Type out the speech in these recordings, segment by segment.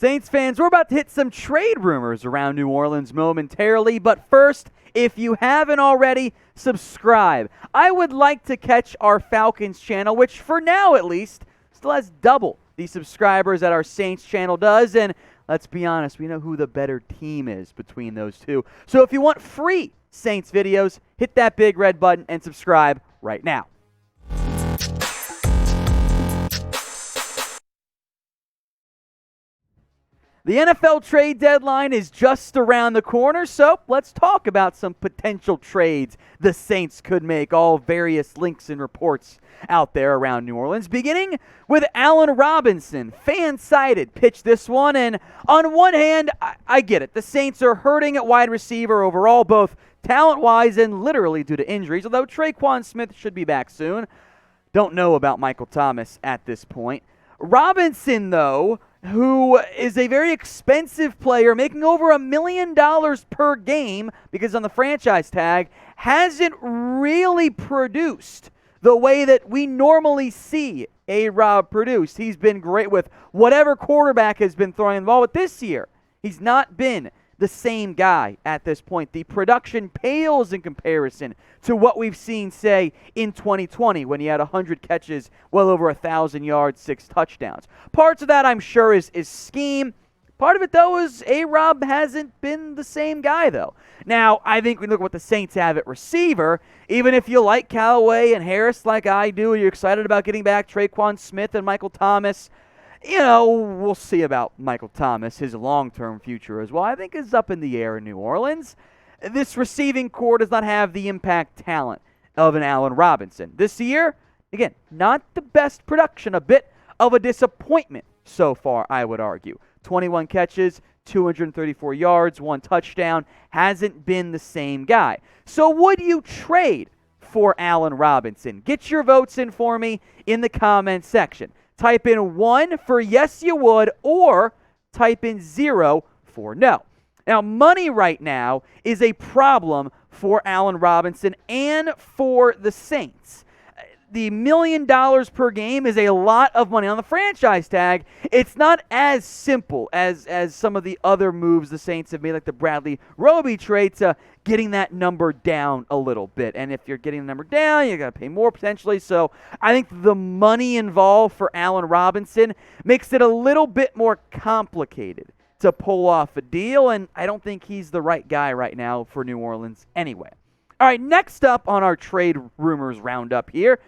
Saints fans, we're about to hit some trade rumors around New Orleans momentarily, but first, if you haven't already, subscribe. I would like to catch our Falcons channel, which for now at least, still has double the subscribers that our Saints channel does, and let's be honest, we know who the better team is between those two. So if you want free Saints videos, hit that big red button and subscribe right now. The NFL trade deadline is just around the corner, so let's talk about some potential trades the Saints could make. All various links and reports out there around New Orleans, beginning with Allen Robinson. Fan-sided pitch this one, and on one hand, I get it. The Saints are hurting at wide receiver overall, both talent-wise and literally due to injuries, although Traquan Smith should be back soon. Don't know about Michael Thomas at this point. Robinson, though, who is a very expensive player, making over $1 million per game because on the franchise tag, hasn't really produced the way that we normally see A-Rob produce. He's been great with whatever quarterback has been throwing the ball, but this year, he's not been the same guy at this point. The production pales in comparison to what we've seen, say, in 2020 when he had 100 catches, well over 1,000 yards, 6 touchdowns. Parts of that, I'm sure, is scheme. Part of it, though, is A-Rob hasn't been the same guy, though. Now, I think we look at what the Saints have at receiver. Even if you like Callaway and Harris like I do, you're excited about getting back Traquan Smith and Michael Thomas, you know, we'll see about Michael Thomas. His long-term future as well, I think, is up in the air in New Orleans. This receiving core does not have the impact talent of an Allen Robinson. This year, again, not the best production, a bit of a disappointment so far, I would argue. 21 catches, 234 yards, 1 touchdown, hasn't been the same guy. So would you trade for Allen Robinson? Get your votes in for me in the comments section. Type in 1 for yes you would, or type in 0 for no. Now, money right now is a problem for Allen Robinson and for the Saints. The $1 million per game is a lot of money on the franchise tag. It's not as simple as some of the other moves the Saints have made, like the Bradley Roby trade, to getting that number down a little bit. And if you're getting the number down, you got to pay more potentially. So I think the money involved for Allen Robinson makes it a little bit more complicated to pull off a deal, and I don't think he's the right guy right now for New Orleans anyway. All right, next up on our trade rumors roundup here,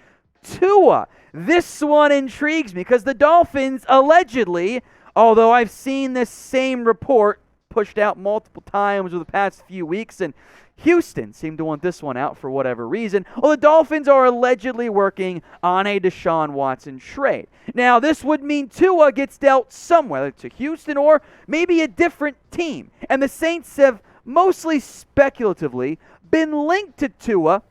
Tua. This one intrigues me because the Dolphins allegedly, although I've seen this same report pushed out multiple times over the past few weeks, and Houston seemed to want this one out for whatever reason. Well, the Dolphins are allegedly working on a Deshaun Watson trade. Now, this would mean Tua gets dealt somewhere, to Houston or maybe a different team. And the Saints have mostly speculatively been linked to Tua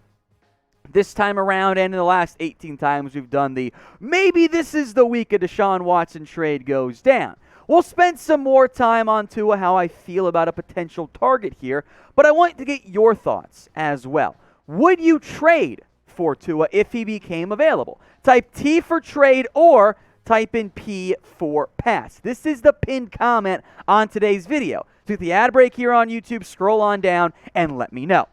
this time around, and in the last 18 times we've done the maybe this is the week a Deshaun Watson trade goes down. We'll spend some more time on Tua, how I feel about a potential target here, but I want to get your thoughts as well. Would you trade for Tua if he became available? Type T for trade or type in P for pass. This is the pinned comment on today's video. Take the ad break here on YouTube, scroll on down, and let me know.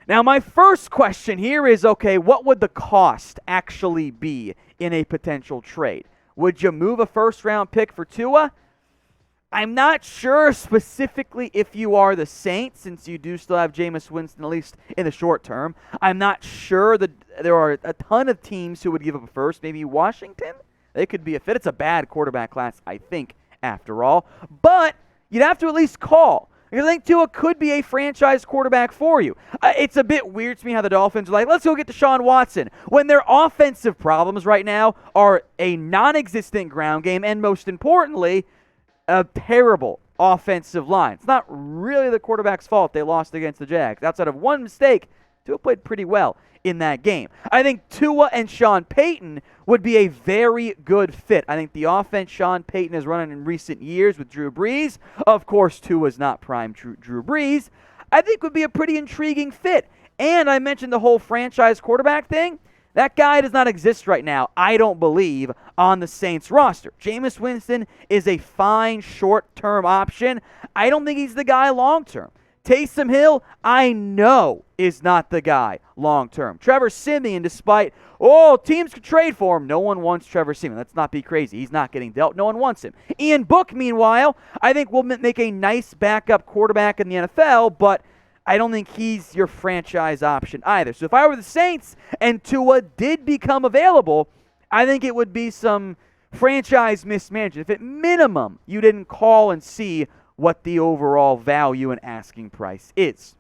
Now, my first question here is, okay, what would the cost actually be in a potential trade? Would you move a first-round pick for Tua? I'm not sure specifically if you are the Saints, since you do still have Jameis Winston, at least in the short term. I'm not sure that there are a ton of teams who would give up a first. Maybe Washington? They could be a fit. It's a bad quarterback class, I think, after all. But you'd have to at least call, because I think Tua could be a franchise quarterback for you. It's a bit weird to me how the Dolphins are like, let's go get Deshaun Watson, when their offensive problems right now are a non-existent ground game and, most importantly, a terrible offensive line. It's not really the quarterback's fault they lost against the Jags. Outside of one mistake, Tua played pretty well in that game. I think Tua and Sean Payton would be a very good fit. I think the offense Sean Payton has run in recent years with Drew Brees, of course Tua's not prime Drew Brees, I think would be a pretty intriguing fit. And I mentioned the whole franchise quarterback thing. That guy does not exist right now, I don't believe, on the Saints roster. Jameis Winston is a fine short-term option. I don't think he's the guy long-term. Taysom Hill, I know, is not the guy long-term. Trevor Siemian, despite, teams could trade for him. No one wants Trevor Siemian. Let's not be crazy. He's not getting dealt. No one wants him. Ian Book, meanwhile, I think will make a nice backup quarterback in the NFL, but I don't think he's your franchise option either. So if I were the Saints and Tua did become available, I think it would be some franchise mismanagement. If at minimum you didn't call and see what the overall value and asking price is.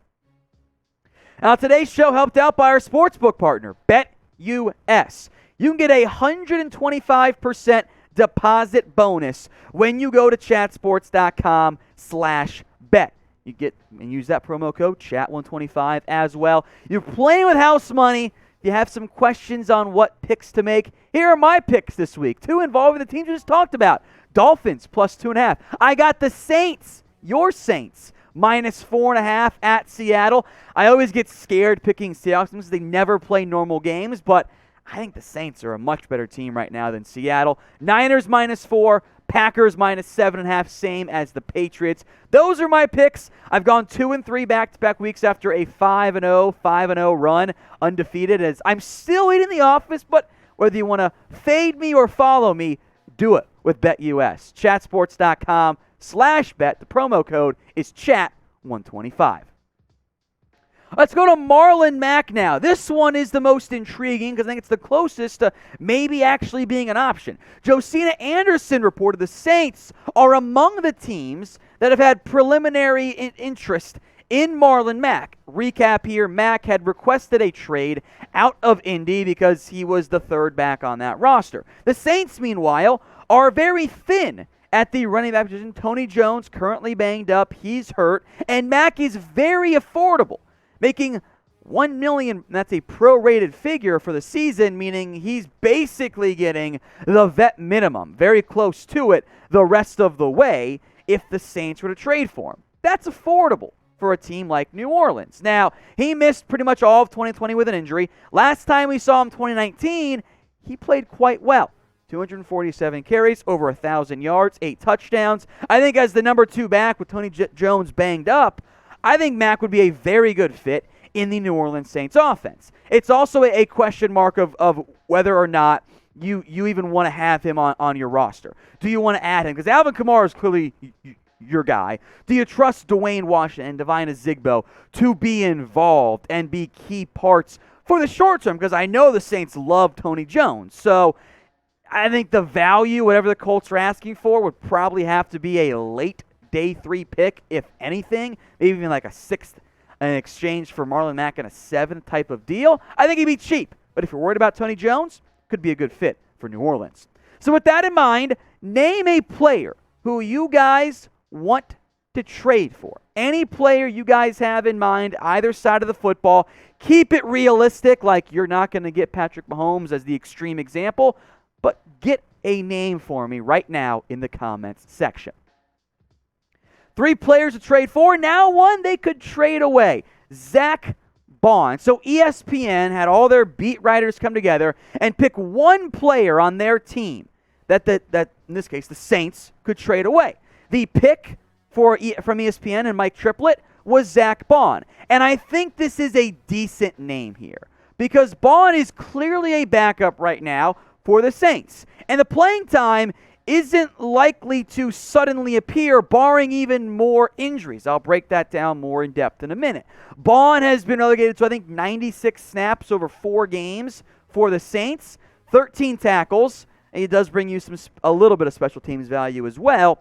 Now, today's show helped out by our sportsbook partner, BetUS. You can get a 125% deposit bonus when you go to chatsports.com/bet. You get and use that promo code chat125 as well. You're playing with house money. If you have some questions on what picks to make, here are my picks this week. 2 involving the teams we just talked about. Dolphins plus 2.5. I got the Saints, your Saints, minus 4.5 at Seattle. I always get scared picking Seahawks because they never play normal games, but I think the Saints are a much better team right now than Seattle. Niners minus 4, Packers minus 7.5, same as the Patriots. Those are my picks. I've gone 2 and 3 back-to-back weeks after a 5-0 run, undefeated. As I'm still eating the office, but whether you want to fade me or follow me, do it with BetUS. Chatsports.com/bet. The promo code is chat125. Let's go to Marlon Mack now. This one is the most intriguing because I think it's the closest to maybe actually being an option. Josina Anderson reported the Saints are among the teams that have had preliminary interest in Marlon Mack. Recap here, Mack had requested a trade out of Indy because he was the third back on that roster. The Saints, meanwhile, are very thin at the running back position. Tony Jones currently banged up. He's hurt. And Mack is very affordable, making $1 million. That's a prorated figure for the season, meaning he's basically getting the vet minimum, very close to it the rest of the way if the Saints were to trade for him. That's affordable for a team like New Orleans. Now, he missed pretty much all of 2020 with an injury. Last time we saw him, 2019, he played quite well. 247 carries, over 1,000 yards, 8 touchdowns. I think as the number 2 back with Tony Jones banged up, I think Mack would be a very good fit in the New Orleans Saints offense. It's also a question mark of whether or not you even want to have him on your roster. Do you want to add him? Because Alvin Kamara is clearly your guy. Do you trust Dwayne Washington and Devine Ezigbo to be involved and be key parts for the short term? Because I know the Saints love Tony Jones. So I think the value, whatever the Colts are asking for, would probably have to be a late day 3 pick, if anything. Maybe even like a 6th in exchange for Marlon Mack and a 7th type of deal. I think he'd be cheap. But if you're worried about Tony Jones, could be a good fit for New Orleans. So with that in mind, name a player who you guys want to trade for. Any player you guys have in mind, either side of the football. Keep it realistic, like you're not going to get Patrick Mahomes as the extreme example, but get a name for me right now in the comments section. 3 players to trade for, now 1 they could trade away. Zack Baun. So ESPN had all their beat writers come together and pick 1 player on their team that in this case the Saints could trade away. The pick from ESPN and Mike Triplett was Zack Baun. And I think this is a decent name here because Baun is clearly a backup right now for the Saints. And the playing time isn't likely to suddenly appear, barring even more injuries. I'll break that down more in depth in a minute. Baun has been relegated to, I think, 96 snaps over 4 games for the Saints, 13 tackles. And it does bring you a little bit of special teams value as well.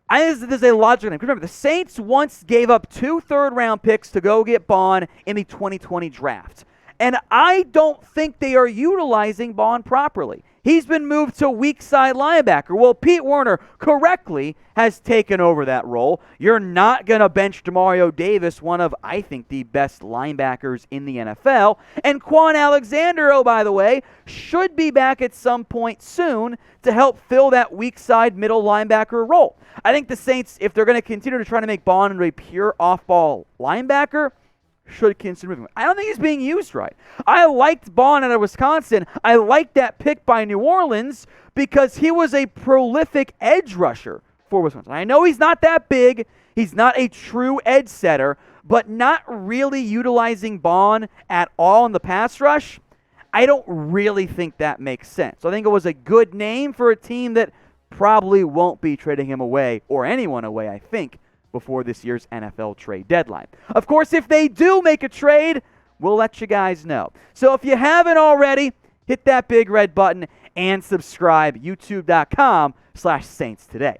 I think there's a logical name. Remember, the Saints once gave up 2 third-round picks to go get Baun in the 2020 draft. And I don't think they are utilizing Baun properly. He's been moved to weak side linebacker. Well, Pete Werner correctly has taken over that role. You're not going to bench Demario Davis, one of, I think, the best linebackers in the NFL. And Quan Alexander, oh, by the way, should be back at some point soon to help fill that weak side middle linebacker role. I think the Saints, if they're going to continue to try to make Baun into a pure off-ball linebacker, should consider moving. I don't think he's being used right. I liked Baun out of Wisconsin. I liked that pick by New Orleans because he was a prolific edge rusher for Wisconsin. I know he's not that big. He's not a true edge setter, but not really utilizing Baun at all in the pass rush, I don't really think that makes sense. So I think it was a good name for a team that probably won't be trading him away, or anyone away, I think, before this year's NFL trade deadline. Of course, if they do make a trade, we'll let you guys know. So if you haven't already, hit that big red button and subscribe, youtube.com/Saints Today.